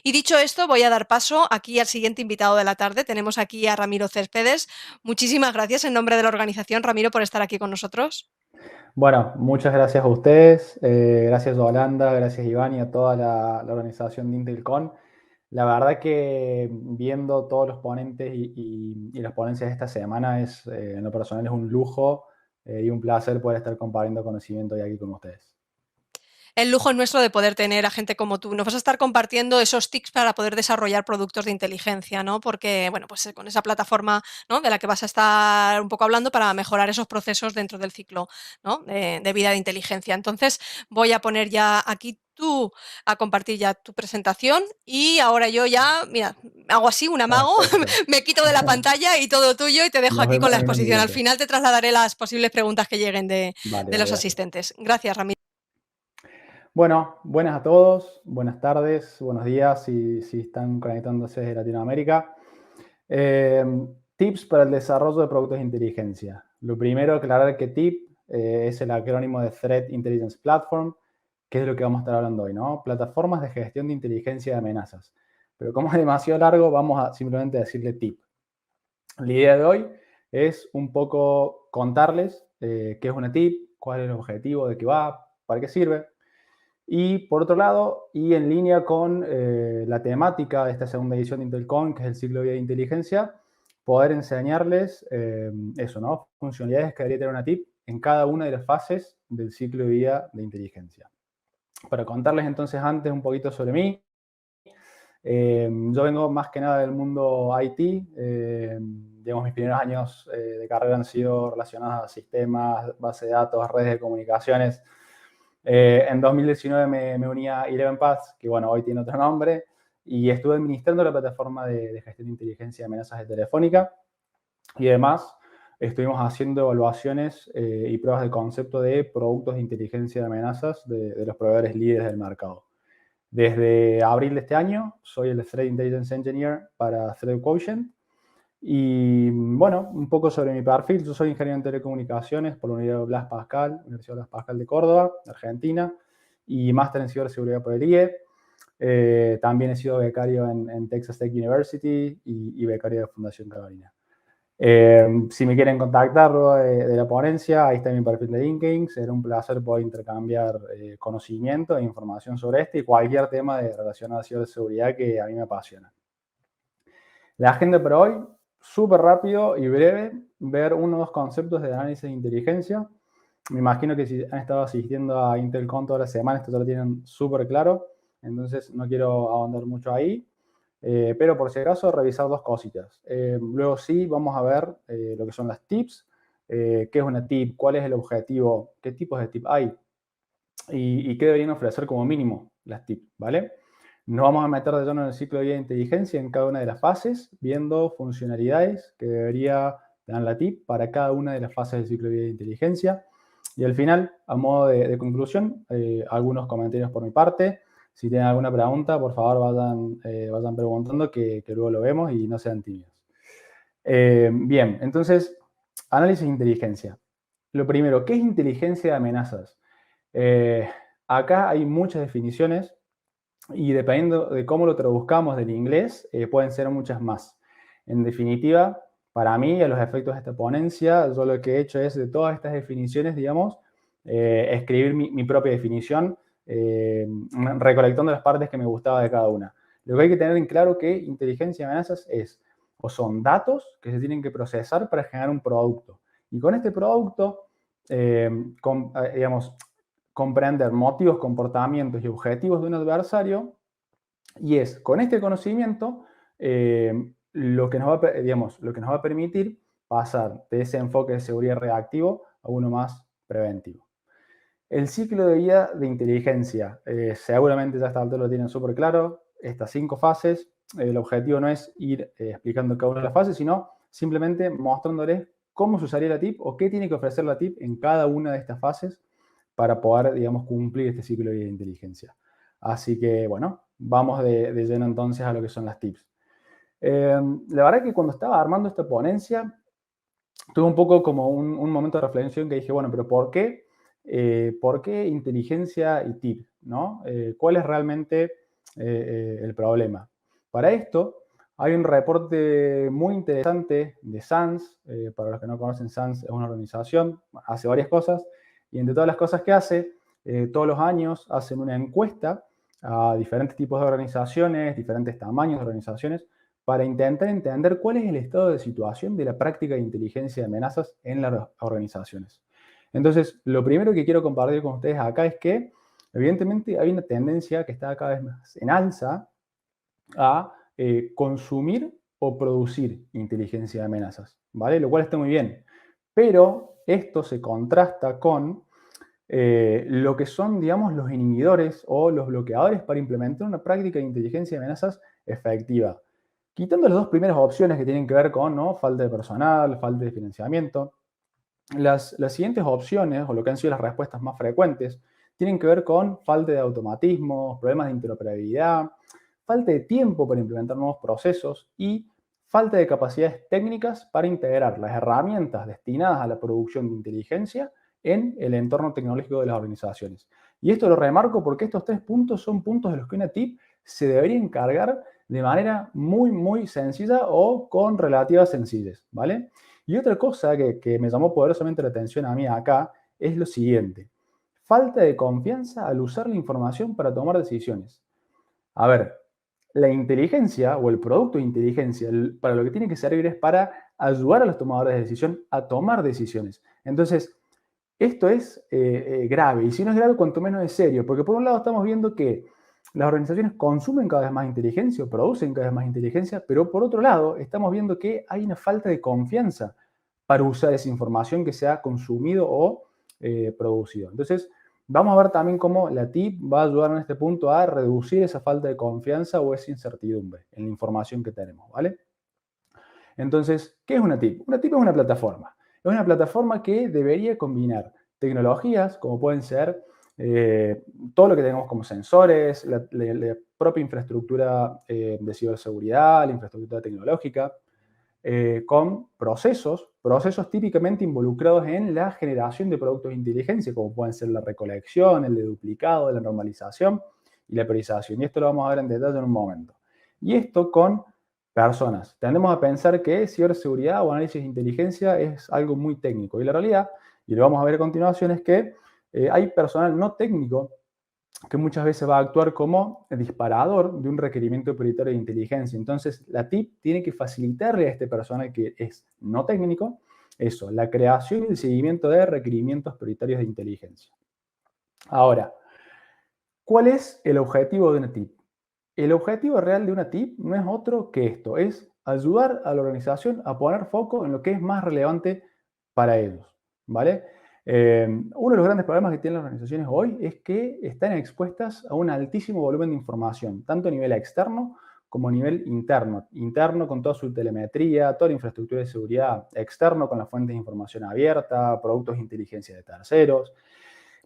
Y dicho esto, voy a dar paso aquí al siguiente invitado de la tarde. Tenemos aquí a Ramiro Céspedes. Muchísimas gracias en nombre de la organización, Ramiro, por estar aquí con nosotros. Bueno, muchas gracias a ustedes, gracias a Holanda, gracias Iván y a toda la organización de IntelCon. La verdad que viendo todos los ponentes y las ponencias de esta semana en lo personal es un lujo y un placer poder estar compartiendo conocimiento hoy aquí con ustedes. El lujo es nuestro de poder tener a gente como tú. Nos vas a estar compartiendo esos tips para poder desarrollar productos de inteligencia, ¿no? Porque, bueno, pues con esa plataforma, ¿no?, de la que vas a estar un poco hablando para mejorar esos procesos dentro del ciclo, ¿no?, de vida de inteligencia. Entonces, voy a poner ya aquí tú a compartir ya tu presentación y ahora yo ya, mira, hago así un amago, Perfecto. me quito de la pantalla y todo tuyo y te dejo Nos aquí con vemos la en unos exposición. Al minutos. final te trasladaré las posibles preguntas que lleguen Vale, de vale, los gracias. asistentes. Gracias, Ramiro. Bueno, buenas a todos, buenas tardes, buenos días si están conectándose desde Latinoamérica. Eh, Tips para el desarrollo de productos de inteligencia. Lo primero, aclarar que TIP es el acrónimo de Threat Intelligence Platform, que es de lo que vamos a estar hablando hoy, ¿no? Plataformas de gestión de inteligencia de amenazas. Pero como es demasiado largo, vamos a simplemente decirle TIP. La idea de hoy es un poco contarles qué es una TIP, cuál es el objetivo, de qué va, para qué sirve. Y por otro lado, y en línea con la temática de esta segunda edición de IntelCon, que es el ciclo de vida de inteligencia, poder enseñarles eso, ¿no? Funcionalidades que debería tener una TIP en cada una de las fases del ciclo de vida de inteligencia. Para contarles entonces antes un poquito sobre mí, yo vengo más que nada del mundo IT. Digamos, mis primeros años de carrera han sido relacionados a sistemas, base de datos, redes de comunicaciones. En 2019 me uní a Eleven Paths, que bueno, hoy tiene otro nombre, y estuve administrando la plataforma de gestión de inteligencia de amenazas de Telefónica. Y además estuvimos haciendo evaluaciones y pruebas de concepto de productos de inteligencia de amenazas de los proveedores líderes del mercado. Desde abril de este año soy el Threat Intelligence Engineer para Threat Quotient. Y bueno, un poco sobre mi perfil. Yo soy ingeniero en telecomunicaciones por la Universidad Blas Pascal de Córdoba, Argentina, y máster en ciberseguridad por el IE. También he sido becario en Texas Tech University y becario de Fundación Carolina. Si me quieren contactar luego de la ponencia, ahí está mi perfil de LinkedIn. Será un placer poder intercambiar conocimiento e información sobre este y cualquier tema relacionado a ciberseguridad que a mí me apasiona. La agenda para hoy, súper rápido y breve, ver uno o dos conceptos de análisis de inteligencia. Me imagino que si han estado asistiendo a IntelCon toda la semana, esto ya lo tienen súper claro, entonces no quiero ahondar mucho ahí. Pero por si acaso, revisar dos cositas. Luego sí, vamos a ver lo que son las tips, qué es una tip, cuál es el objetivo, qué tipos de tip hay y qué deberían ofrecer como mínimo las tips, ¿vale? Nos vamos a meter de lleno en el ciclo de vida de inteligencia en cada una de las fases, viendo funcionalidades que debería dar la tip para cada una de las fases del ciclo de vida de inteligencia. Y al final, a modo de conclusión, algunos comentarios por mi parte. Si tienen alguna pregunta, por favor vayan preguntando que luego lo vemos y no sean tímidos. Bien, entonces, análisis de inteligencia. Lo primero, ¿qué es inteligencia de amenazas? Eh, Acá hay muchas definiciones y dependiendo de cómo lo traduzcamos del inglés, pueden ser muchas más. En definitiva, para mí, a los efectos de esta ponencia, yo lo que he hecho es de todas estas definiciones, digamos, escribir mi propia definición, recolectando las partes que me gustaba de cada una. Lo que hay que tener en claro que inteligencia de amenazas es, o son datos que se tienen que procesar para generar un producto. Y con este producto, digamos, comprender motivos, comportamientos y objetivos de un adversario, y es con este conocimiento lo que nos va a permitir pasar de ese enfoque de seguridad reactivo a uno más preventivo. El ciclo de vida de inteligencia, seguramente ya hasta altura lo tienen súper claro, estas 5 fases. El objetivo no es ir explicando cada una de las fases, sino simplemente mostrándoles cómo se usaría la TIP o qué tiene que ofrecer la TIP en cada una de estas fases para poder, digamos, cumplir este ciclo de vida de inteligencia. Así que, bueno, vamos de lleno entonces a lo que son las tips. La verdad que cuando estaba armando esta ponencia, tuve un poco como un momento de reflexión que dije, bueno, pero ¿por qué? ¿Por qué inteligencia y tip? ¿No? ¿Cuál es realmente el problema. Para esto, hay un reporte muy interesante de SANS. Para los que no conocen, SANS es una organización, hace varias cosas, y entre todas las cosas que hace, todos los años hacen una encuesta a diferentes tipos de organizaciones, diferentes tamaños de organizaciones, para intentar entender cuál es el estado de situación de la práctica de inteligencia de amenazas en las organizaciones. Entonces, lo primero que quiero compartir con ustedes acá es que, evidentemente, hay una tendencia que está cada vez más en alza a consumir o producir inteligencia de amenazas, ¿vale? Lo cual está muy bien. Pero esto se contrasta con lo que son, digamos, los inhibidores o los bloqueadores para implementar una práctica de inteligencia de amenazas efectiva. Quitando las dos primeras opciones que tienen que ver con, ¿no?, falta de personal, falta de financiamiento, las siguientes opciones, o lo que han sido las respuestas más frecuentes, tienen que ver con falta de automatismo, problemas de interoperabilidad, falta de tiempo para implementar nuevos procesos y falta de capacidades técnicas para integrar las herramientas destinadas a la producción de inteligencia en el entorno tecnológico de las organizaciones. Y esto lo remarco porque estos 3 puntos son puntos de los que una TIP se debería encargar de manera muy, muy sencilla o con relativa sencillez, ¿vale? Y otra cosa que me llamó poderosamente la atención a mí acá es lo siguiente: falta de confianza al usar la información para tomar decisiones. A ver, la inteligencia o el producto de inteligencia, para lo que tiene que servir es para ayudar a los tomadores de decisión a tomar decisiones. Entonces, esto es grave, y si no es grave, cuanto menos es serio, porque por un lado estamos viendo que las organizaciones consumen cada vez más inteligencia o producen cada vez más inteligencia, pero por otro lado estamos viendo que hay una falta de confianza para usar esa información que se ha consumido o producido. Entonces, vamos a ver también cómo la TIP va a ayudar en este punto a reducir esa falta de confianza o esa incertidumbre en la información que tenemos, ¿vale? Entonces, ¿qué es una TIP? Una TIP es una plataforma. Es una plataforma que debería combinar tecnologías como pueden ser todo lo que tenemos como sensores, la propia infraestructura de ciberseguridad, la infraestructura tecnológica, con procesos típicamente involucrados en la generación de productos de inteligencia, como pueden ser la recolección, el deduplicado, la normalización y la priorización. Y esto lo vamos a ver en detalle en un momento. Y esto con personas. Tendemos a pensar que ciberseguridad o análisis de inteligencia es algo muy técnico. Y la realidad, y lo vamos a ver a continuación, es que hay personal no técnico que muchas veces va a actuar como disparador de un requerimiento prioritario de inteligencia. Entonces, la TIP tiene que facilitarle a este personal que es no técnico eso, la creación y el seguimiento de requerimientos prioritarios de inteligencia. Ahora, ¿cuál es el objetivo de una TIP? El objetivo real de una TIP no es otro que esto, es ayudar a la organización a poner foco en lo que es más relevante para ellos, ¿vale? Uno de los grandes problemas que tienen las organizaciones hoy es que están expuestas a un altísimo volumen de información, tanto a nivel externo como a nivel interno. Interno con toda su telemetría, toda la infraestructura de seguridad; externo con las fuentes de información abierta, productos de inteligencia de terceros.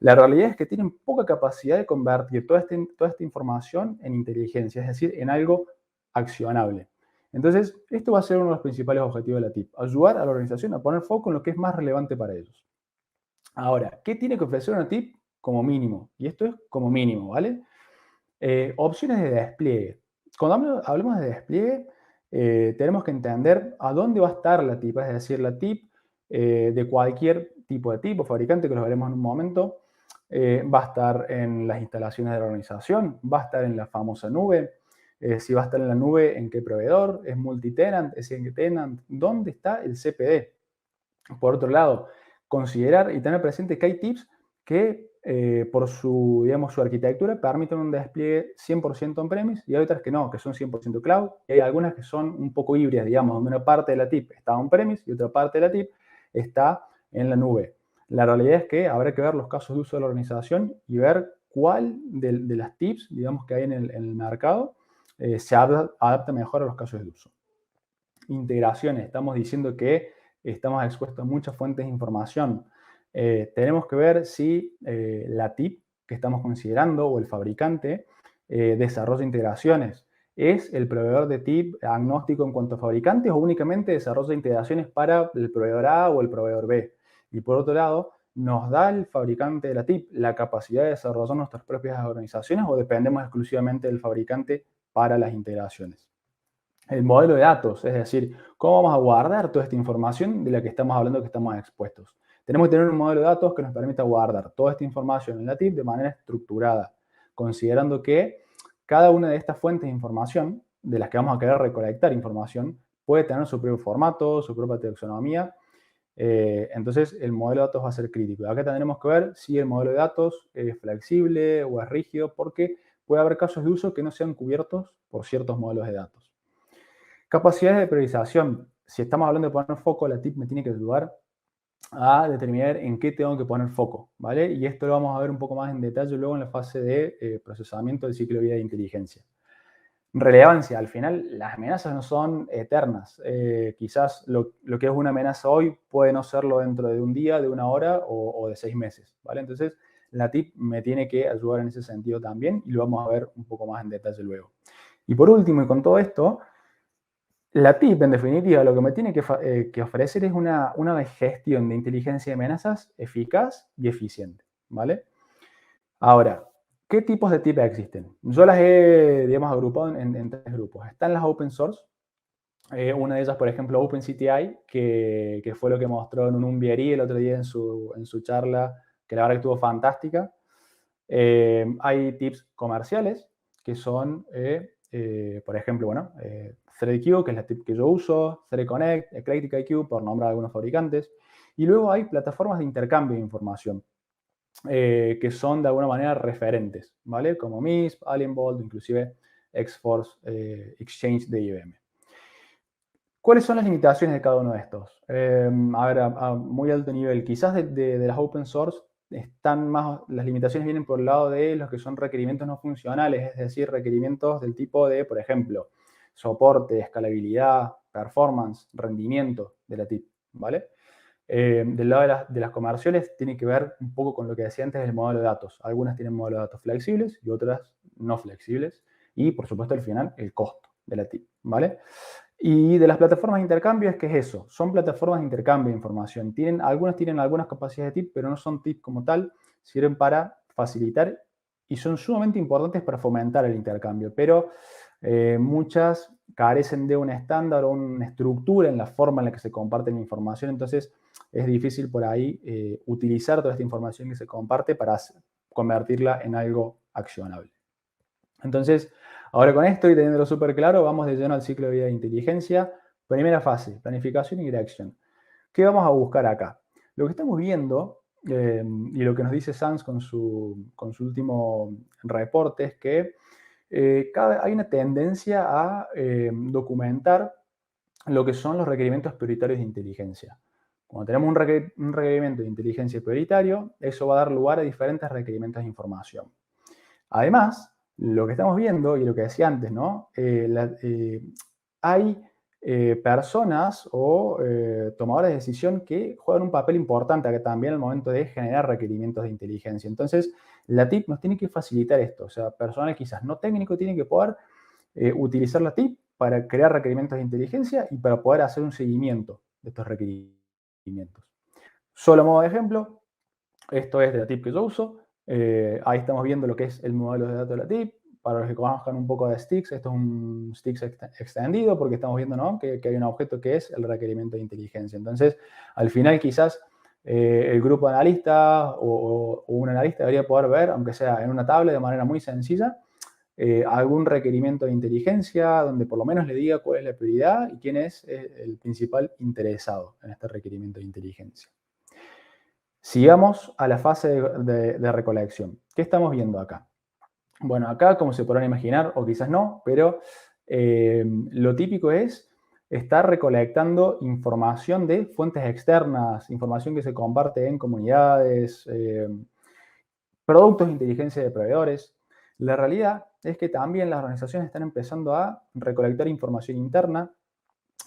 La realidad es que tienen poca capacidad de convertir toda esta información en inteligencia, es decir, en algo accionable. Entonces, esto va a ser uno de los principales objetivos de la TIP: ayudar a la organización a poner foco en lo que es más relevante para ellos. Ahora, ¿qué tiene que ofrecer una TIP como mínimo? Y esto es como mínimo, ¿vale? Opciones de despliegue. Cuando hablamos de despliegue, tenemos que entender a dónde va a estar la TIP, es decir, la TIP de cualquier tipo de TIP o fabricante, que lo veremos en un momento, va a estar en las instalaciones de la organización, va a estar en la famosa nube. Si va a estar en la nube, ¿en qué proveedor? ¿Es multitenant? ¿Es single tenant? ¿Dónde está el CPD? Por otro lado, considerar y tener presente que hay TIPs que por su, digamos, su arquitectura permiten un despliegue 100% on-premise, y hay otras que no, que son 100% cloud, y hay algunas que son un poco híbridas, digamos, donde una parte de la TIP está on-premise y otra parte de la TIP está en la nube. La realidad es que habrá que ver los casos de uso de la organización y ver cuál de las TIPs, digamos, que hay en el mercado se adapta mejor a los casos de uso. Integraciones. Estamos diciendo que estamos expuestos a muchas fuentes de información. Tenemos que ver si la TIP que estamos considerando o el fabricante desarrolla integraciones. ¿Es el proveedor de TIP agnóstico en cuanto a fabricantes o únicamente desarrolla integraciones para el proveedor A o el proveedor B? Y por otro lado, ¿nos da el fabricante de la TIP la capacidad de desarrollar nuestras propias organizaciones o dependemos exclusivamente del fabricante para las integraciones? El modelo de datos, es decir, cómo vamos a guardar toda esta información de la que estamos hablando, que estamos expuestos. Tenemos que tener un modelo de datos que nos permita guardar toda esta información en la TIP de manera estructurada, considerando que cada una de estas fuentes de información, de las que vamos a querer recolectar información, puede tener su propio formato, su propia taxonomía. Entonces, el modelo de datos va a ser crítico. Acá tendremos que ver si el modelo de datos es flexible o es rígido, porque puede haber casos de uso que no sean cubiertos por ciertos modelos de datos. Capacidades de priorización. Si estamos hablando de poner foco, la TIP me tiene que ayudar a determinar en qué tengo que poner foco, ¿vale? Y esto lo vamos a ver un poco más en detalle luego en la fase de procesamiento del ciclo de vida de inteligencia. Relevancia. Al final, las amenazas no son eternas. Quizás lo que es una amenaza hoy puede no serlo dentro de un día, de una hora o de 6 meses, ¿vale? Entonces, la TIP me tiene que ayudar en ese sentido también y lo vamos a ver un poco más en detalle luego. Y por último, y con todo esto, la TIP, en definitiva, lo que me tiene que ofrecer es una gestión de inteligencia de amenazas eficaz y eficiente, ¿vale? Ahora, ¿qué tipos de TIP existen? Yo las he, digamos, agrupado en 3 grupos. Están las open source, una de ellas, por ejemplo, OpenCTI, que fue lo que mostró en un BRI el otro día en su charla, que la verdad que estuvo fantástica. Hay tips comerciales, que son, por ejemplo, bueno, ThreadQ, que es la tip que yo uso, ThreadConnect, Eclectic IQ, por nombrar algunos fabricantes. Y luego hay plataformas de intercambio de información, que son de alguna manera referentes, ¿vale? Como MISP, Alienbolt, inclusive Xforce Exchange de IBM. ¿Cuáles son las limitaciones de cada uno de estos? A ver, a muy alto nivel, quizás de las open source están más, las limitaciones vienen por el lado de los que son requerimientos no funcionales, es decir, requerimientos del tipo de, por ejemplo, soporte, escalabilidad, performance, rendimiento de la TIP, ¿vale? Del lado de las comerciales tiene que ver un poco con lo que decía antes del modelo de datos. Algunas tienen modelos de datos flexibles y otras no flexibles. Y, por supuesto, al final, el costo de la TIP, ¿vale? Y de las plataformas de intercambio, ¿qué es eso? Son plataformas de intercambio de información. Algunas tienen algunas capacidades de TIP, pero no son TIP como tal. Sirven para facilitar y son sumamente importantes para fomentar el intercambio. Pero muchas carecen de un estándar o una estructura en la forma en la que se comparte la información. Entonces, es difícil por ahí utilizar toda esta información que se comparte para convertirla en algo accionable. Entonces, ahora con esto y teniéndolo súper claro, vamos de lleno al ciclo de vida de inteligencia. Primera fase, planificación y dirección. ¿Qué vamos a buscar acá? Lo que estamos viendo, y lo que nos dice Sans con su último reporte, es que hay una tendencia a documentar lo que son los requerimientos prioritarios de inteligencia. Cuando tenemos un requerimiento de inteligencia prioritario, eso va a dar lugar a diferentes requerimientos de información. Además, lo que estamos viendo, y lo que decía antes, ¿no? Hay personas o tomadores de decisión que juegan un papel importante acá también al momento de generar requerimientos de inteligencia. Entonces, la TIP nos tiene que facilitar esto. O sea, personal quizás no técnico tienen que poder utilizar la TIP para crear requerimientos de inteligencia y para poder hacer un seguimiento de estos requerimientos. Solo modo de ejemplo, esto es de la TIP que yo uso. Ahí estamos viendo lo que es el modelo de datos de la TIP. Para los que conozcan un poco de Sticks, esto es un Sticks extendido porque estamos viendo, ¿no?, que hay un objeto que es el requerimiento de inteligencia. Entonces, al final quizás el grupo de analistas o un analista debería poder ver, aunque sea en una tabla de manera muy sencilla, algún requerimiento de inteligencia donde por lo menos le diga cuál es la prioridad y quién es el principal interesado en este requerimiento de inteligencia. Sigamos a la fase de recolección. ¿Qué estamos viendo acá? Bueno, acá, como se podrán imaginar, o quizás no, pero lo típico es estar recolectando información de fuentes externas, información que se comparte en comunidades, productos de inteligencia de proveedores. La realidad es que también las organizaciones están empezando a recolectar información interna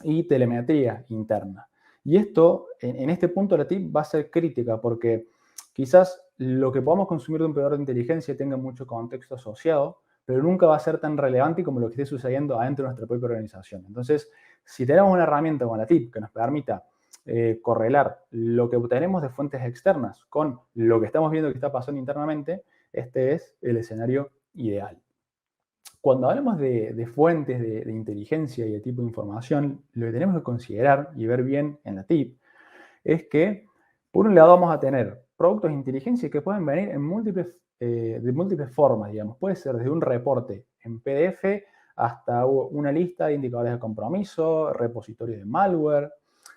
y telemetría interna. Y esto, en este punto, la TIP va a ser crítica porque quizás lo que podamos consumir de un proveedor de inteligencia tenga mucho contexto asociado, pero nunca va a ser tan relevante como lo que esté sucediendo adentro de nuestra propia organización. Entonces, si tenemos una herramienta como la TIP que nos permita correlar lo que obtenemos de fuentes externas con lo que estamos viendo que está pasando internamente, este es el escenario ideal. Cuando hablamos de fuentes de inteligencia y de tipo de información, lo que tenemos que considerar y ver bien en la TIP es que, por un lado, vamos a tener productos de inteligencia que pueden venir en de múltiples formas, digamos. Puede ser desde un reporte en PDF hasta una lista de indicadores de compromiso, repositorios de malware.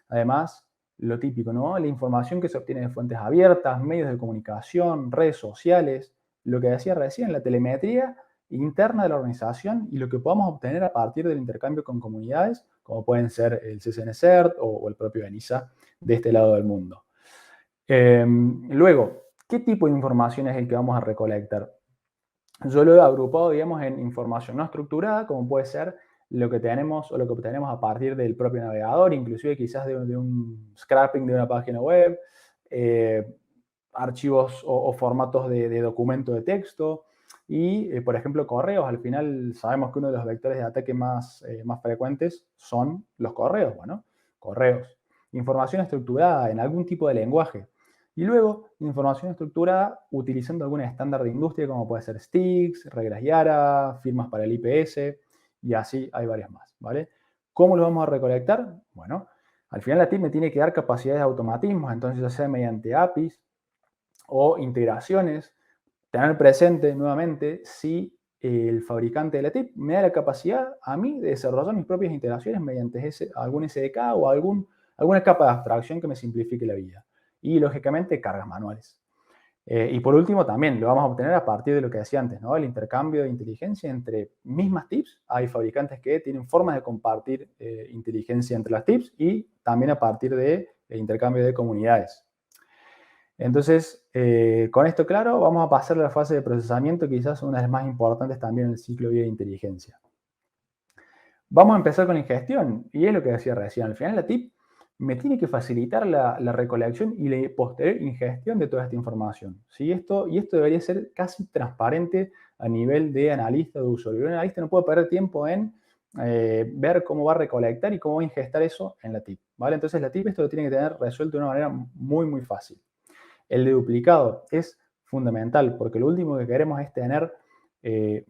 Además, lo típico, ¿no? La información que se obtiene de fuentes abiertas, medios de comunicación, redes sociales, lo que decía recién, la telemetría interna de la organización y lo que podamos obtener a partir del intercambio con comunidades, como pueden ser el CCNCERT o el propio ENISA de este lado del mundo. Luego, ¿qué tipo de información es el que vamos a recolectar? Yo lo he agrupado, digamos, en información no estructurada, como puede ser lo que tenemos o lo que obtenemos a partir del propio navegador, inclusive quizás de un scrapping de una página web, archivos o formatos de documento de texto y, por ejemplo, correos. Al final sabemos que uno de los vectores de ataque más frecuentes son los correos. Bueno, correos. Información estructurada en algún tipo de lenguaje. Y luego, información estructurada utilizando algún estándar de industria como puede ser STIX, reglas Yara, firmas para el IPS y así hay varias más, ¿vale? ¿Cómo lo vamos a recolectar? Bueno, al final la TIP me tiene que dar capacidades de automatismos, entonces ya sea mediante APIs o integraciones, tener presente nuevamente si el fabricante de la TIP me da la capacidad a mí de desarrollar mis propias integraciones mediante algún SDK o alguna capa de abstracción que me simplifique la vida. Y lógicamente cargas manuales. Y por último también lo vamos a obtener a partir de lo que decía antes, ¿no? El intercambio de inteligencia entre mismas TIPs. Hay fabricantes que tienen formas de compartir inteligencia entre las TIPs y también a partir de intercambio de comunidades. Entonces, con esto claro, vamos a pasar a la fase de procesamiento, quizás una de las más importantes también en el ciclo de vida de inteligencia. Vamos a empezar con la ingestión, y es lo que decía recién. Al final la TIP me tiene que facilitar la recolección y la posterior ingestión de toda esta información. ¿Sí? Esto debería ser casi transparente a nivel de analista de usuario. Un analista no puede perder tiempo en ver cómo va a recolectar y cómo va a ingestar eso en la TIP. ¿Vale? Entonces la TIP esto lo tiene que tener resuelto de una manera muy, muy fácil. El de duplicado es fundamental porque lo último que queremos es tener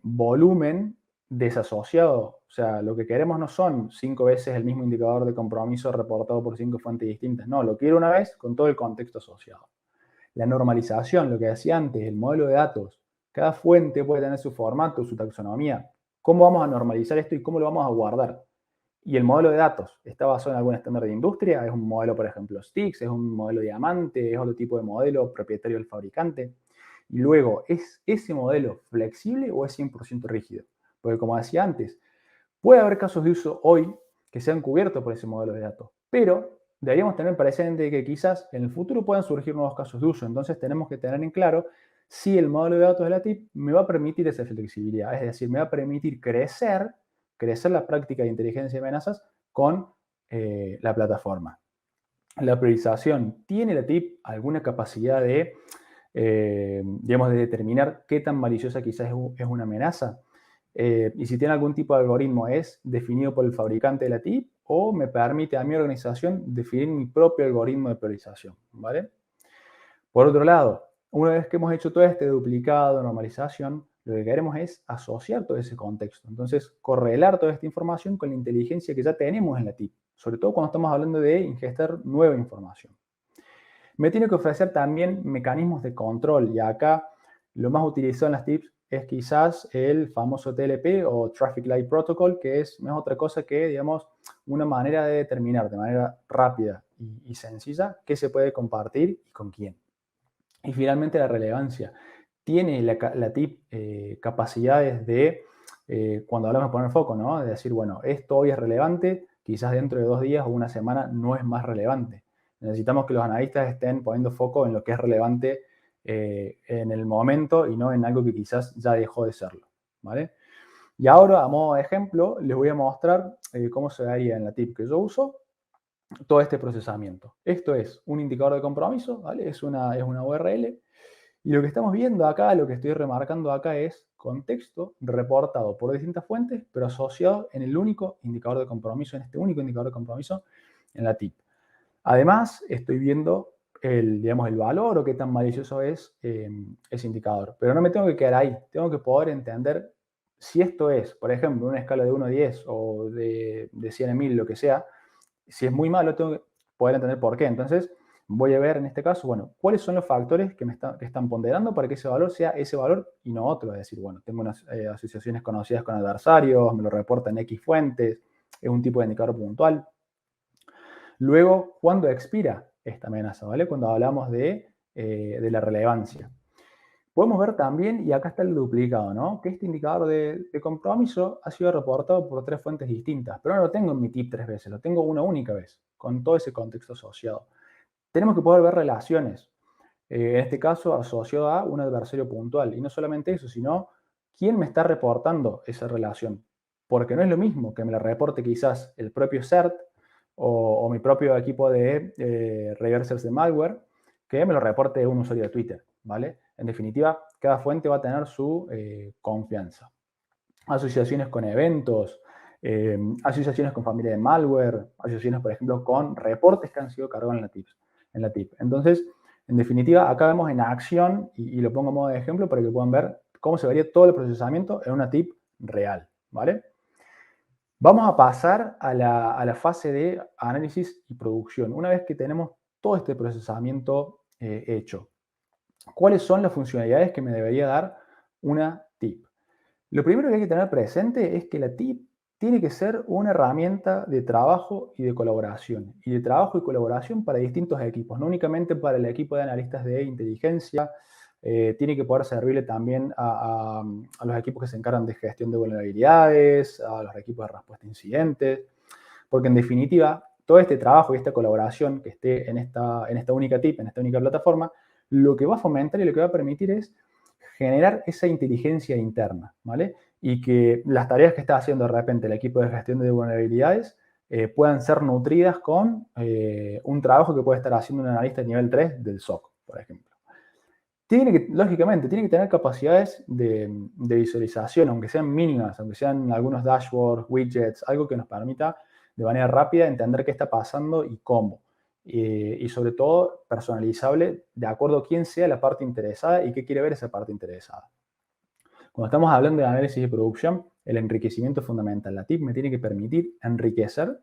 volumen desasociado. O sea, lo que queremos no son 5 veces el mismo indicador de compromiso reportado por 5 fuentes distintas. No, lo quiero una vez con todo el contexto asociado. La normalización, lo que decía antes, el modelo de datos. Cada fuente puede tener su formato, su taxonomía. ¿Cómo vamos a normalizar esto y cómo lo vamos a guardar? Y el modelo de datos está basado en algún estándar de industria, es un modelo, por ejemplo, STIX, es un modelo diamante, es otro tipo de modelo propietario del fabricante. Y luego, ¿es ese modelo flexible o es 100% rígido? Porque como decía antes, puede haber casos de uso hoy que sean cubiertos por ese modelo de datos, pero deberíamos tener presente que quizás en el futuro puedan surgir nuevos casos de uso. Entonces tenemos que tener en claro si el modelo de datos de la TIP me va a permitir esa flexibilidad, es decir, me va a permitir crecer la práctica de inteligencia de amenazas con la plataforma. La priorización. ¿Tiene la TIP alguna capacidad de, digamos, de determinar qué tan maliciosa quizás es una amenaza? Y si tiene algún tipo de algoritmo, ¿es definido por el fabricante de la TIP o me permite a mi organización definir mi propio algoritmo de priorización? ¿Vale? Por otro lado, una vez que hemos hecho todo este duplicado, normalización, lo que queremos es asociar todo ese contexto. Entonces, correlar toda esta información con la inteligencia que ya tenemos en la TIP, sobre todo cuando estamos hablando de ingestar nueva información. Me tiene que ofrecer también mecanismos de control y acá lo más utilizado en las TIPs es quizás el famoso TLP o Traffic Light Protocol, que no es otra cosa que, digamos, una manera de determinar de manera rápida y sencilla qué se puede compartir y con quién. Y finalmente la relevancia. Tiene la TIP capacidades de, cuando hablamos de poner foco, ¿no? De decir, bueno, esto hoy es relevante, quizás dentro de 2 días o una semana no es más relevante. Necesitamos que los analistas estén poniendo foco en lo que es relevante en el momento y no en algo que quizás ya dejó de serlo, ¿vale? Y ahora, a modo de ejemplo, les voy a mostrar cómo se daría en la TIP que yo uso todo este procesamiento. Esto es un indicador de compromiso, ¿vale? Es una URL. Y lo que estamos viendo acá, lo que estoy remarcando acá es contexto reportado por distintas fuentes, pero asociado en el único indicador de compromiso, en este único indicador de compromiso en la TIP. Además, estoy viendo digamos, el valor o qué tan malicioso es ese indicador. Pero no me tengo que quedar ahí. Tengo que poder entender si esto es, por ejemplo, una escala de 1 a 10 o de 100 a 1000, lo que sea. Si es muy malo, tengo que poder entender por qué. Entonces, voy a ver en este caso, bueno, cuáles son los factores que están ponderando para que ese valor sea ese valor y no otro. Es decir, bueno, tengo unas asociaciones conocidas con adversarios, me lo reportan X fuentes, es un tipo de indicador puntual. Luego, ¿cuándo expira esta amenaza? ¿Vale? Cuando hablamos de la relevancia. Podemos ver también, y acá está el duplicado, ¿no? Que este indicador de compromiso ha sido reportado por 3 fuentes distintas, pero no lo tengo en mi tip 3 veces, lo tengo una única vez, con todo ese contexto asociado. Tenemos que poder ver relaciones, en este caso asociado a un adversario puntual, y no solamente eso, sino quién me está reportando esa relación, porque no es lo mismo que me la reporte quizás el propio CERT o mi propio equipo de reversers de malware, que me lo reporte un usuario de Twitter, ¿vale? En definitiva, cada fuente va a tener su confianza. Asociaciones con eventos, asociaciones con familia de malware, asociaciones, por ejemplo, con reportes que han sido cargados en la tip. Entonces, en definitiva, acá vemos en acción, y lo pongo a modo de ejemplo para que puedan ver cómo se vería todo el procesamiento en una tip real, ¿vale? Vamos a pasar a la fase de análisis y producción. Una vez que tenemos todo este procesamiento hecho, ¿cuáles son las funcionalidades que me debería dar una tip? Lo primero que hay que tener presente es que la tip tiene que ser una herramienta de trabajo y de colaboración. Y de trabajo y colaboración para distintos equipos, no únicamente para el equipo de analistas de inteligencia, tiene que poder servirle también a los equipos que se encargan de gestión de vulnerabilidades, a los equipos de respuesta a incidentes, porque en definitiva, todo este trabajo y esta colaboración que esté en esta única tip, en esta única plataforma, lo que va a fomentar y lo que va a permitir es generar esa inteligencia interna, ¿vale? Y que las tareas que está haciendo de repente el equipo de gestión de vulnerabilidades puedan ser nutridas con un trabajo que puede estar haciendo un analista de nivel 3 del SOC, por ejemplo. Lógicamente, tiene que tener capacidades de visualización, aunque sean mínimas, aunque sean algunos dashboards, widgets, algo que nos permita de manera rápida entender qué está pasando y cómo. Y sobre todo, personalizable de acuerdo a quién sea la parte interesada y qué quiere ver esa parte interesada. Cuando estamos hablando de análisis y producción, el enriquecimiento es fundamental. La tip me tiene que permitir enriquecer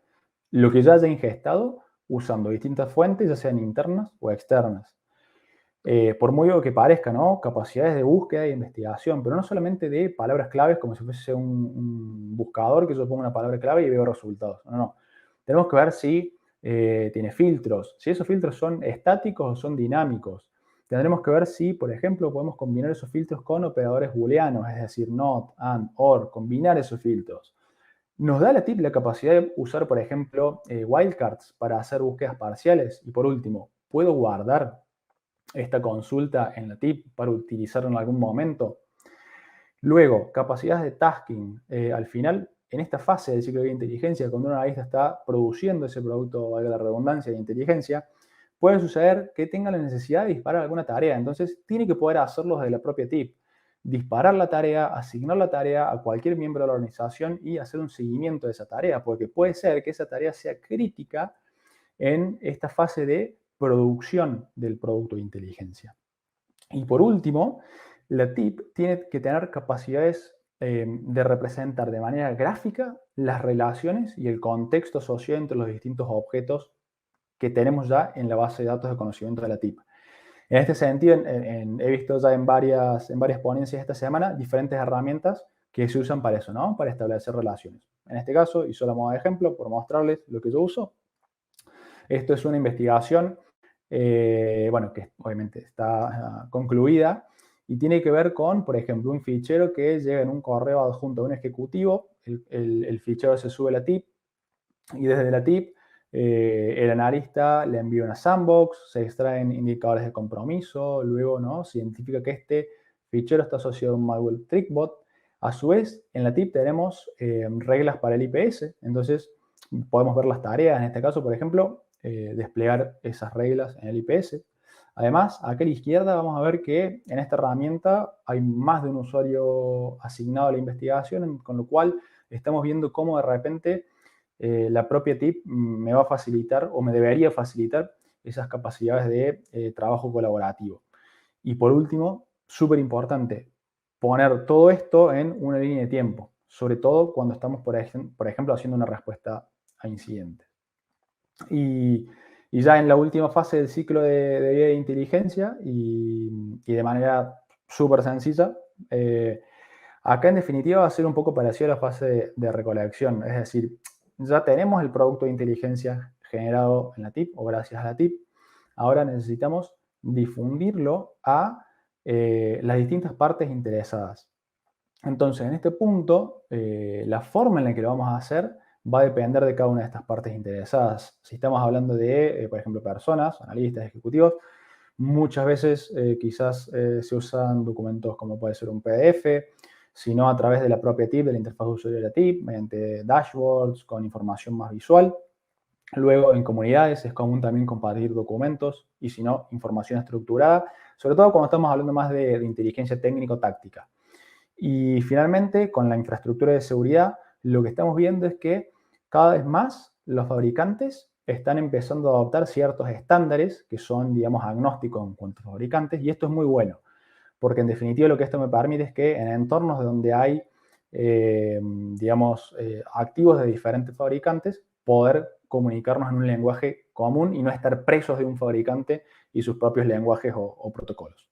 lo que ya haya ingestado usando distintas fuentes, ya sean internas o externas. Por muy obvio que parezca, ¿no? Capacidades de búsqueda e investigación, pero no solamente de palabras claves como si fuese un buscador que yo pongo una palabra clave y veo resultados. No, no. Tenemos que ver si tiene filtros, si esos filtros son estáticos o son dinámicos. Tendremos que ver si, por ejemplo, podemos combinar esos filtros con operadores booleanos, es decir, not, and, or, combinar esos filtros. Nos da la tip la capacidad de usar, por ejemplo, wildcards para hacer búsquedas parciales. Y por último, ¿puedo guardar esta consulta en la tip para utilizarlo en algún momento? Luego, capacidades de tasking. Al final, en esta fase del ciclo de inteligencia, cuando un analista está produciendo ese producto, valga la redundancia, de inteligencia, puede suceder que tenga la necesidad de disparar alguna tarea. Entonces, tiene que poder hacerlo desde la propia tip. Disparar la tarea, asignar la tarea a cualquier miembro de la organización y hacer un seguimiento de esa tarea, porque puede ser que esa tarea sea crítica en esta fase de producción del producto de inteligencia. Y por último, la tip tiene que tener capacidades de representar de manera gráfica las relaciones y el contexto asociado entre los distintos objetos que tenemos ya en la base de datos de conocimiento de la tip. En este sentido, he visto ya en varias ponencias esta semana diferentes herramientas que se usan para eso, ¿no? Para establecer relaciones. En este caso, y solo a modo de ejemplo, por mostrarles lo que yo uso, esto es una investigación, bueno, que obviamente está concluida y tiene que ver con, por ejemplo, un fichero que llega en un correo adjunto a un ejecutivo. El fichero se sube a la tip y desde la tip el analista le envía una sandbox, se extraen indicadores de compromiso, luego, ¿no?, se identifica que este fichero está asociado a un malware trickbot. A su vez, en la tip tenemos reglas para el IPS, entonces podemos ver las tareas, en este caso, por ejemplo, desplegar esas reglas en el IPS. Además, acá a la izquierda vamos a ver que en esta herramienta hay más de un usuario asignado a la investigación, con lo cual estamos viendo cómo de repente la propia TIP me va a facilitar o me debería facilitar esas capacidades de trabajo colaborativo. Y por último, súper importante, poner todo esto en una línea de tiempo, sobre todo cuando estamos, por ejemplo, haciendo una respuesta a incidentes. Y ya en la última fase del ciclo de vida de inteligencia y de manera súper sencilla, acá en definitiva va a ser un poco parecido a la fase de recolección, es decir, ya tenemos el producto de inteligencia generado en la TIP o gracias a la TIP, ahora necesitamos difundirlo a las distintas partes interesadas. Entonces, en este punto, la forma en la que lo vamos a hacer va a depender de cada una de estas partes interesadas. Si estamos hablando de, por ejemplo, personas, analistas, ejecutivos, muchas veces quizás se usan documentos como puede ser un PDF, sino a través de la propia TIP, de la interfaz de usuario de la TIP, mediante dashboards con información más visual. Luego, en comunidades es común también compartir documentos y, si no, información estructurada, sobre todo cuando estamos hablando más de inteligencia técnico-táctica. Y finalmente, con la infraestructura de seguridad, lo que estamos viendo es que cada vez más los fabricantes están empezando a adoptar ciertos estándares que son, digamos, agnósticos en cuanto a fabricantes, y esto es muy bueno, porque en definitiva lo que esto me permite es que en entornos donde hay, digamos, activos de diferentes fabricantes, poder comunicarnos en un lenguaje común y no estar presos de un fabricante y sus propios lenguajes o protocolos.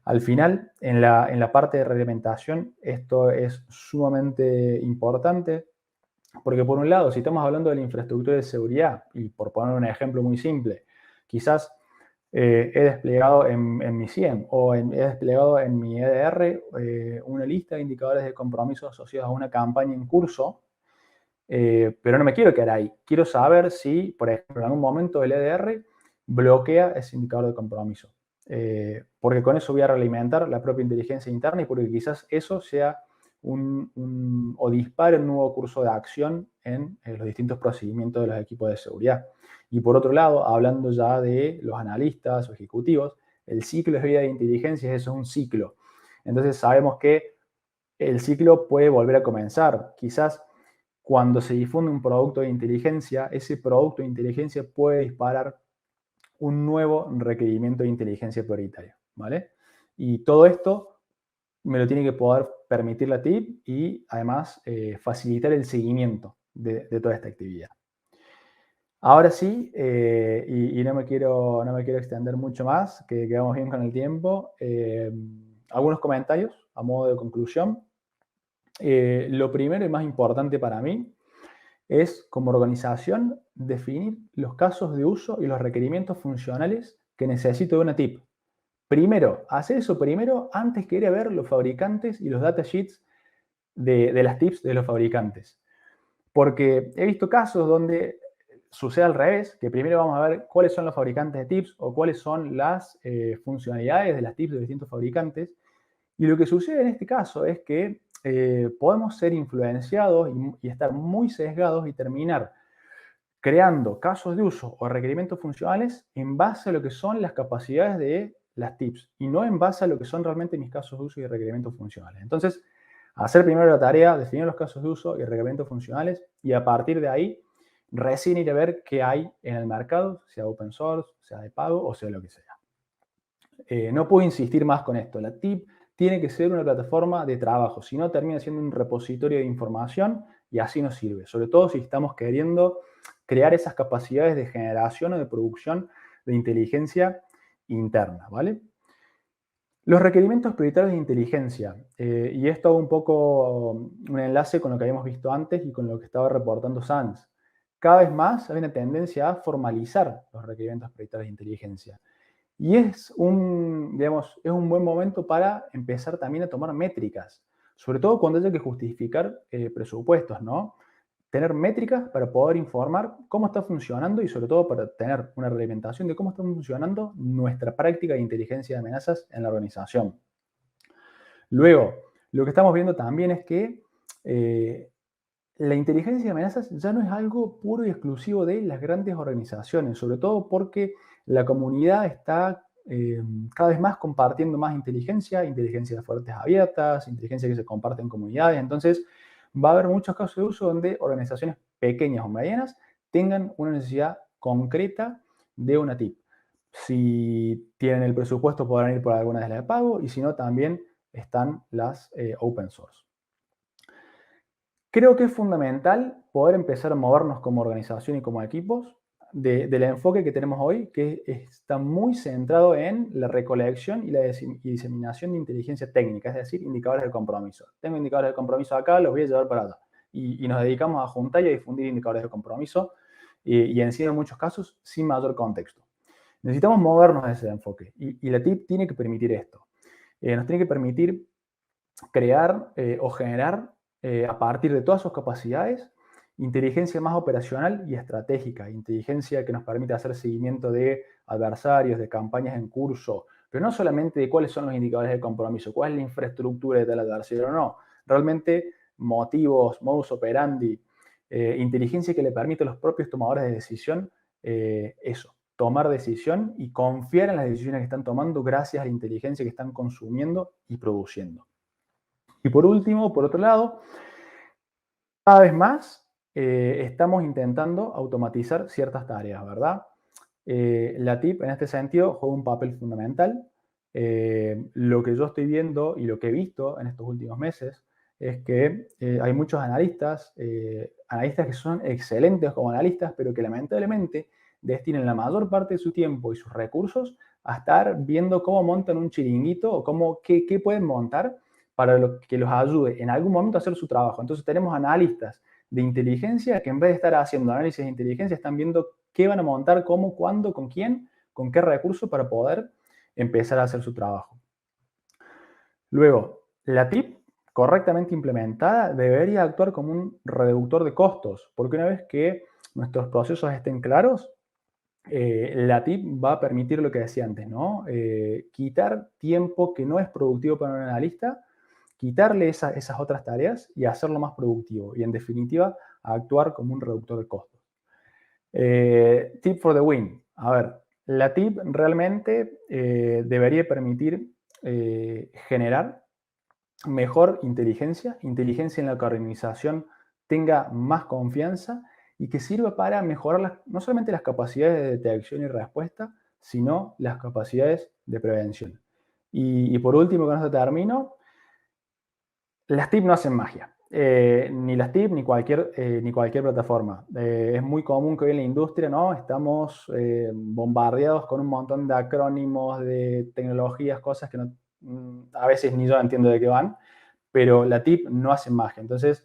Al final, en la parte de reglamentación, esto es sumamente importante, porque por un lado, si estamos hablando de la infraestructura de seguridad, y por poner un ejemplo muy simple, quizás he desplegado en mi SIEM o he desplegado en mi EDR una lista de indicadores de compromiso asociados a una campaña en curso, pero no me quiero quedar ahí. Quiero saber si, por ejemplo, en algún momento el EDR bloquea ese indicador de compromiso. Porque con eso voy a realimentar la propia inteligencia interna y porque quizás eso sea o dispare un nuevo curso de acción en los distintos procedimientos de los equipos de seguridad. Y por otro lado, hablando ya de los analistas o ejecutivos, el ciclo de vida de inteligencia eso es un ciclo. Entonces sabemos que el ciclo puede volver a comenzar. Quizás cuando se difunde un producto de inteligencia, ese producto de inteligencia puede disparar un nuevo requerimiento de inteligencia prioritaria, ¿vale? Y todo esto me lo tiene que poder permitir la TIP y además facilitar el seguimiento de toda esta actividad. Ahora sí, y no me quiero extender mucho más, que quedamos bien con el tiempo. Algunos comentarios a modo de conclusión. Lo primero y más importante para mí es, como organización, definir los casos de uso y los requerimientos funcionales que necesito de una TIP. Primero, hacer eso primero antes que ir a ver los fabricantes y los datasheets de las TIPs de los fabricantes. Porque he visto casos donde sucede al revés, que primero vamos a ver cuáles son los fabricantes de TIPs o cuáles son las funcionalidades de las TIPs de distintos fabricantes. Y lo que sucede en este caso es que podemos ser influenciados y estar muy sesgados y terminar creando casos de uso o requerimientos funcionales en base a lo que son las capacidades de las TIPs y no en base a lo que son realmente mis casos de uso y requerimientos funcionales. Entonces, hacer primero la tarea, definir los casos de uso y requerimientos funcionales y a partir de ahí recién ir a ver qué hay en el mercado, sea open source, sea de pago o sea lo que sea. No puedo insistir más con esto. La TIP tiene que ser una plataforma de trabajo, si no termina siendo un repositorio de información y así no sirve, sobre todo si estamos queriendo crear esas capacidades de generación o de producción de inteligencia interna, ¿vale? Los requerimientos prioritarios de inteligencia, y esto un poco un enlace con lo que habíamos visto antes y con lo que estaba reportando Sanz. Cada vez más hay una tendencia a formalizar los requerimientos prioritarios de inteligencia. Y digamos, es un buen momento para empezar también a tomar métricas, sobre todo cuando haya que justificar presupuestos, ¿no? Tener métricas para poder informar cómo está funcionando y sobre todo para tener una reglamentación de cómo está funcionando nuestra práctica de inteligencia de amenazas en la organización. Luego, lo que estamos viendo también es que la inteligencia de amenazas ya no es algo puro y exclusivo de las grandes organizaciones, sobre todo porque la comunidad está cada vez más compartiendo más inteligencia de fuentes abiertas, inteligencia que se comparte en comunidades. Entonces, va a haber muchos casos de uso donde organizaciones pequeñas o medianas, tengan una necesidad concreta de una TIP. Si tienen el presupuesto podrán ir por alguna de las de pago y si no también están las open source. Creo que es fundamental poder empezar a movernos como organización y como equipos del enfoque que tenemos hoy, que está muy centrado en la recolección y la diseminación de inteligencia técnica, es decir, indicadores de compromiso. Tengo indicadores de compromiso acá, los voy a llevar para allá. Y nos dedicamos a juntar y a difundir indicadores de compromiso y encima en muchos casos sin mayor contexto. Necesitamos movernos de ese enfoque y la TIP tiene que permitir esto. Nos tiene que permitir crear o generar a partir de todas sus capacidades inteligencia más operacional y estratégica, inteligencia que nos permite hacer seguimiento de adversarios, de campañas en curso, pero no solamente de cuáles son los indicadores de compromiso, cuál es la infraestructura de tal adversario, no, realmente motivos, modus operandi, inteligencia que le permite a los propios tomadores de decisión eso, tomar decisión y confiar en las decisiones que están tomando gracias a la inteligencia que están consumiendo y produciendo. Y por último, por otro lado, cada vez más estamos intentando automatizar ciertas tareas, ¿verdad? La TIP en este sentido juega un papel fundamental. Lo que yo estoy viendo y lo que he visto en estos últimos meses es que hay muchos analistas, analistas que son excelentes como analistas, pero que lamentablemente destinan la mayor parte de su tiempo y sus recursos a estar viendo cómo montan un chiringuito o qué pueden montar para que los ayude en algún momento a hacer su trabajo. Entonces tenemos analistas de inteligencia que en vez de estar haciendo análisis de inteligencia están viendo qué van a montar, cómo, cuándo, con quién, con qué recursos para poder empezar a hacer su trabajo. Luego, la TIP correctamente implementada debería actuar como un reductor de costos, porque una vez que nuestros procesos estén claros, la TIP va a permitir lo que decía antes, ¿no? Quitar tiempo que no es productivo para un analista, quitarle esas otras tareas y hacerlo más productivo. Y en definitiva, actuar como un reductor de costos. Tip for the win. A ver, la TIP realmente debería permitir generar mejor inteligencia en la que la organización tenga más confianza y que sirva para mejorar no solamente las capacidades de detección y respuesta, sino las capacidades de prevención. Y por último, con esto termino, las TIP no hacen magia. Ni las TIP ni cualquier plataforma. Es muy común que hoy en la industria, ¿no? Estamos bombardeados con un montón de acrónimos, de tecnologías, cosas que a veces ni yo entiendo de qué van, pero la TIP no hace magia. Entonces,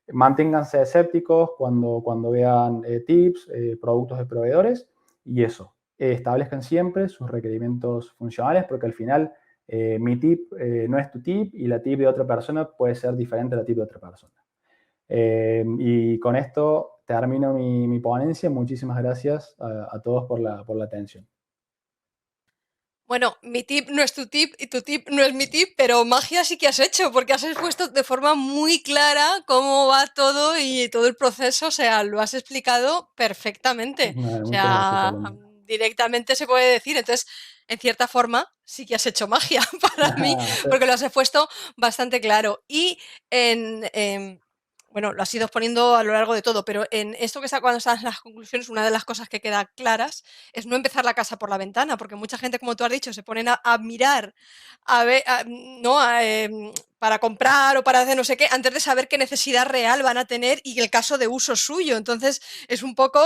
manténganse escépticos cuando vean tips, productos de proveedores y eso. Establezcan siempre sus requerimientos funcionales porque al final mi tip no es tu tip y la tip de otra persona puede ser diferente a la tip de otra persona. Y con esto termino mi ponencia. Muchísimas gracias a todos por la atención. Bueno, mi tip no es tu tip y tu tip no es mi tip, pero magia sí que has hecho, porque has expuesto de forma muy clara cómo va todo y todo el proceso, o sea, lo has explicado perfectamente. O Muchas gracias, sea, Paloma. directamente se puede decir. Entonces, en cierta forma, sí que has hecho magia para mí, porque lo has expuesto bastante claro. Y bueno, lo has ido poniendo a lo largo de todo, pero en esto que está cuando están las conclusiones, una de las cosas que queda claras es no empezar la casa por la ventana, porque mucha gente, como tú has dicho, se ponen a mirar, a ver, ¿no? Para comprar o para hacer no sé qué, antes de saber qué necesidad real van a tener y el caso de uso suyo. Entonces, es un poco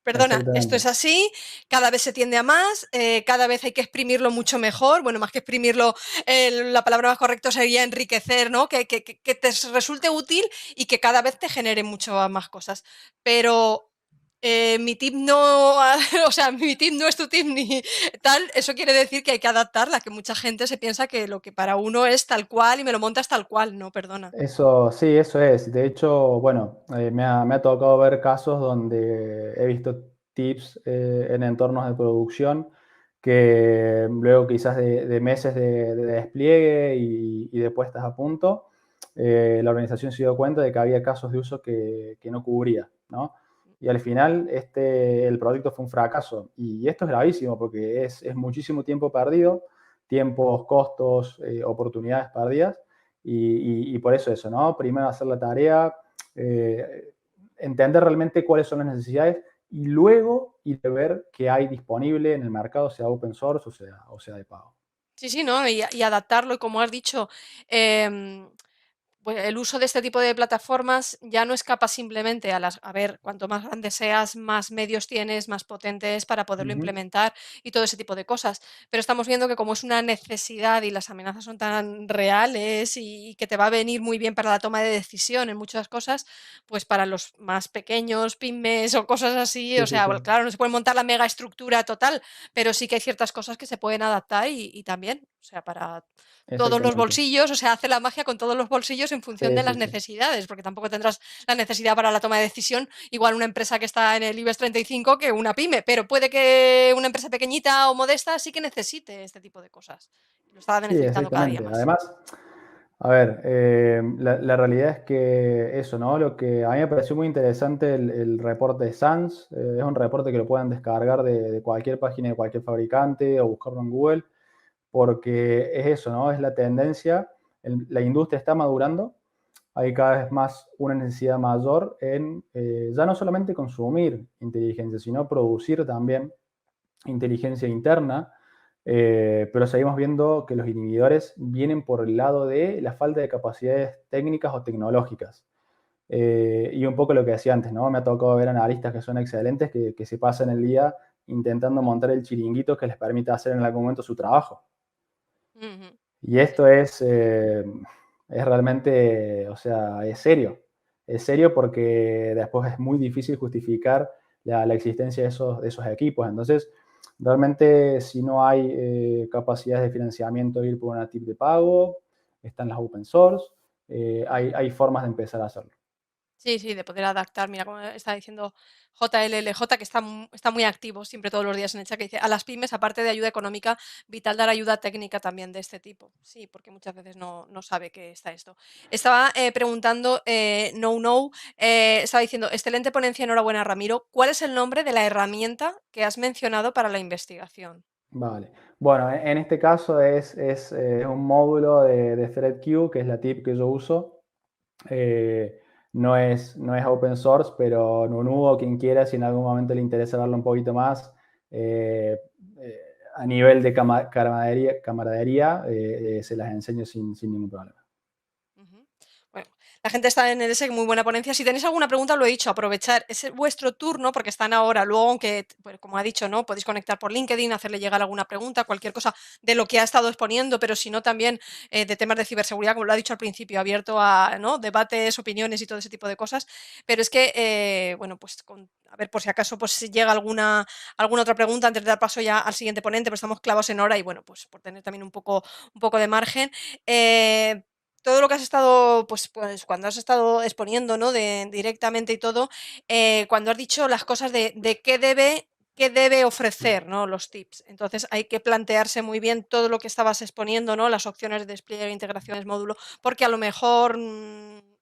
perdona, esto es Exactamente. así, cada vez se tiende a más, cada vez hay que exprimirlo mucho mejor, bueno, más que exprimirlo, la palabra más correcta sería enriquecer, ¿no? Que te resulte útil y que cada vez te genere mucho más cosas. Pero mi tip no, o sea, mi tip no es tu tip ni tal, eso quiere decir que hay que adaptarla, que mucha gente se piensa que lo que para uno es tal cual y me lo montas tal cual, no, perdona. Eso, sí, eso es. De hecho, bueno, me ha tocado ver casos donde he visto tips en entornos de producción que luego quizás de meses de despliegue y de puestas a punto, la organización se dio cuenta de que había casos de uso que no cubría, ¿no? Y al final el proyecto fue un fracaso. Y esto es gravísimo porque es muchísimo tiempo perdido, tiempos, costos, oportunidades perdidas. Y por eso, ¿no? Primero hacer la tarea, entender realmente cuáles son las necesidades y luego ir a ver qué hay disponible en el mercado, sea open source o sea de pago. Sí, sí, ¿no? Y adaptarlo, y como has dicho, em, pues el uso de este tipo de plataformas ya no escapa simplemente a ver, cuanto más grande seas, más medios tienes, más potente es para poderlo Ujú. implementar y todo ese tipo de cosas. Pero estamos viendo que como es una necesidad y las amenazas son tan reales y que te va a venir muy bien para la toma de decisión en muchas cosas, pues para los más pequeños, pymes o cosas así, Sí, o sí, sea, sí, bueno, claro, no se puede montar la mega estructura total, pero sí que hay ciertas cosas que se pueden adaptar y también, o sea, para todos los exactamente. bolsillos, o sea, hace la magia con todos los bolsillos en función Sí, de sí, las sí. necesidades, porque tampoco tendrás la necesidad para la toma de decisión, igual una empresa que está en el IBEX 35 que una pyme, pero puede que una empresa pequeñita o modesta sí que necesite este tipo de cosas. Lo está Sí, necesitando cada día exactamente. más. Además, a ver, la realidad es que eso, ¿no? Lo que a mí me pareció muy interesante el reporte de SANS, es un reporte que lo pueden descargar de cualquier página de cualquier fabricante o buscarlo en Google, porque es eso, ¿no? Es la tendencia, la industria está madurando, hay cada vez más una necesidad mayor en ya no solamente consumir inteligencia, sino producir también inteligencia interna, pero seguimos viendo que los inhibidores vienen por el lado de la falta de capacidades técnicas o tecnológicas. Y un poco lo que decía antes, ¿no? Me ha tocado ver analistas que son excelentes, que se pasan el día intentando montar el chiringuito que les permita hacer en algún momento su trabajo. Ujú. Y Sí, sí. esto es realmente, o sea, es serio. Es serio porque después es muy difícil justificar la existencia de esos equipos. Entonces, realmente si no hay capacidades de financiamiento, ir por una tip de pago, están las open source, hay formas de empezar a hacerlo. Sí, sí, de poder adaptar. Mira, como está diciendo JLLJ, que está muy activo siempre todos los días en el chat, que dice, a las pymes, aparte de ayuda económica, vital dar ayuda técnica también de este tipo. Sí, porque muchas veces no sabe que está esto. Estaba preguntando, estaba diciendo, excelente ponencia, enhorabuena, Ramiro. ¿Cuál es el nombre de la herramienta que has mencionado para la investigación? Vale. Bueno, en este caso es un módulo de ThreadQ, que es la tip que yo uso. No es open source, pero Nunu o quien quiera, si en algún momento le interesa verlo un poquito más, eh, eh, a nivel de camaradería, se las enseño sin ningún problema. Ujú. Bueno, la gente está en el ESEC, muy buena ponencia. Si tenéis alguna pregunta, lo he dicho, aprovechar, es vuestro turno porque están ahora. Luego, aunque, pues, como ha dicho, ¿no? Podéis conectar por LinkedIn, hacerle llegar alguna pregunta, cualquier cosa de lo que ha estado exponiendo, pero si no, también de temas de ciberseguridad, como lo ha dicho al principio, abierto a, ¿no? Debates, opiniones y todo ese tipo de cosas. Pero es que, bueno, pues a ver, por si acaso pues, si llega alguna otra pregunta antes de dar paso ya al siguiente ponente, pero estamos clavos en hora y bueno, pues por tener también un poco de margen. Eh, todo lo que has estado, pues cuando has estado exponiendo, ¿no? Directamente y todo, cuando has dicho las cosas de qué debe ofrecer, ¿no? Los tips. Entonces hay que plantearse muy bien todo lo que estabas exponiendo, ¿no? Las opciones de despliegue, integraciones, módulo, porque a lo mejor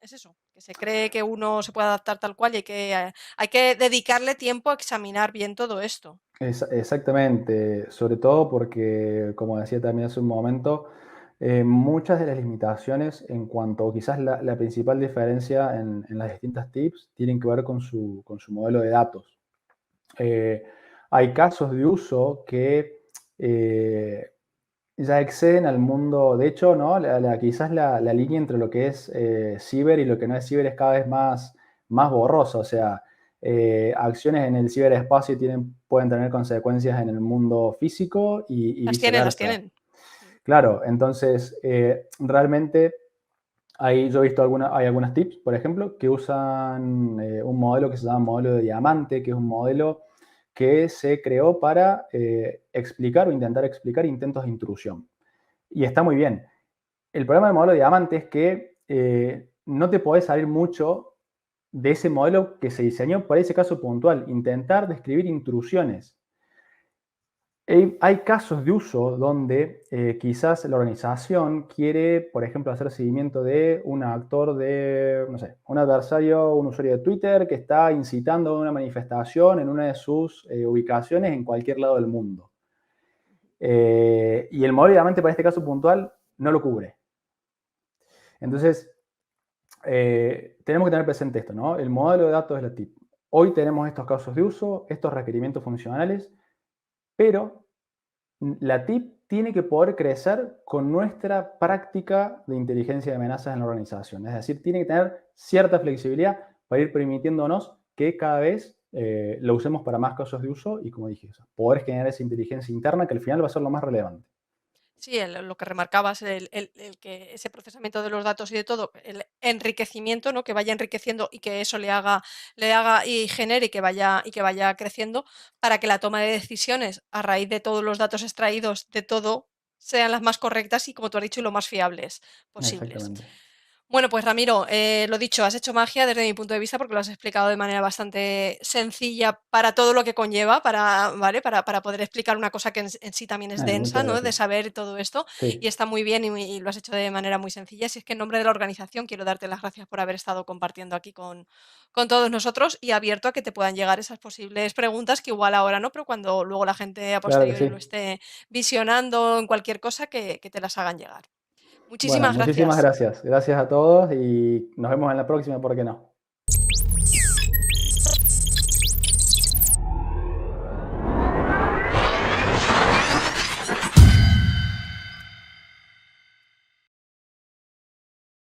es eso, que se cree que uno se puede adaptar tal cual y hay que dedicarle tiempo a examinar bien todo esto. Exactamente, sobre todo porque, como decía también hace un momento, muchas de las limitaciones en cuanto, quizás la principal diferencia en las distintas tips, tienen que ver con su modelo de datos. Eh, Hay casos de uso que ya exceden al mundo, de hecho, ¿no? Quizás la línea entre lo que es ciber y lo que no es ciber es cada vez más borrosa, o sea, acciones en el ciberespacio pueden tener consecuencias en el mundo físico y Las viceversa. tienen. Claro, entonces realmente yo he visto hay algunas tips, por ejemplo, que usan un modelo que se llama modelo de diamante, que es un modelo que se creó para explicar o intentar explicar intentos de intrusión. Y está muy bien. El problema del modelo de diamante es que no te podés salir mucho de ese modelo que se diseñó para ese caso puntual, intentar describir intrusiones. Hay casos de uso donde quizás la organización quiere, por ejemplo, hacer seguimiento de un actor de, no sé, un adversario, un usuario de Twitter que está incitando a una manifestación en una de sus ubicaciones en cualquier lado del mundo. Y el modelo de diamante para este caso puntual no lo cubre. Entonces, tenemos que tener presente esto, ¿no? El modelo de datos es la TIP. Hoy tenemos estos casos de uso, estos requerimientos funcionales, pero la TIP tiene que poder crecer con nuestra práctica de inteligencia de amenazas en la organización. Es decir, tiene que tener cierta flexibilidad para ir permitiéndonos que cada vez lo usemos para más casos de uso y, como dije, poder generar esa inteligencia interna que al final va a ser lo más relevante. Sí, lo que remarcabas, el que ese procesamiento de los datos y de todo, el enriquecimiento, ¿no? Que vaya enriqueciendo y que eso le haga y genere y que vaya creciendo para que la toma de decisiones a raíz de todos los datos extraídos de todo sean las más correctas y, como tú has dicho, y lo más fiables posibles. Exactamente. Bueno, pues Ramiro, lo dicho, has hecho magia desde mi punto de vista porque lo has explicado de manera bastante sencilla para todo lo que conlleva, ¿vale? Para poder explicar una cosa que en sí también es densa, Muchas ¿no? De gracias. saber todo esto y Sí, está muy bien y lo has hecho de manera muy sencilla. Si es que en nombre de la organización quiero darte las gracias por haber estado compartiendo aquí con todos nosotros y abierto a que te puedan llegar esas posibles preguntas que igual ahora no, pero cuando luego la gente a claro que posteriori lo sí. esté visionando en cualquier cosa, que te las hagan llegar. Bueno, Muchísimas muchísimas gracias. gracias. Gracias a todos y nos vemos en la próxima, ¿por qué no?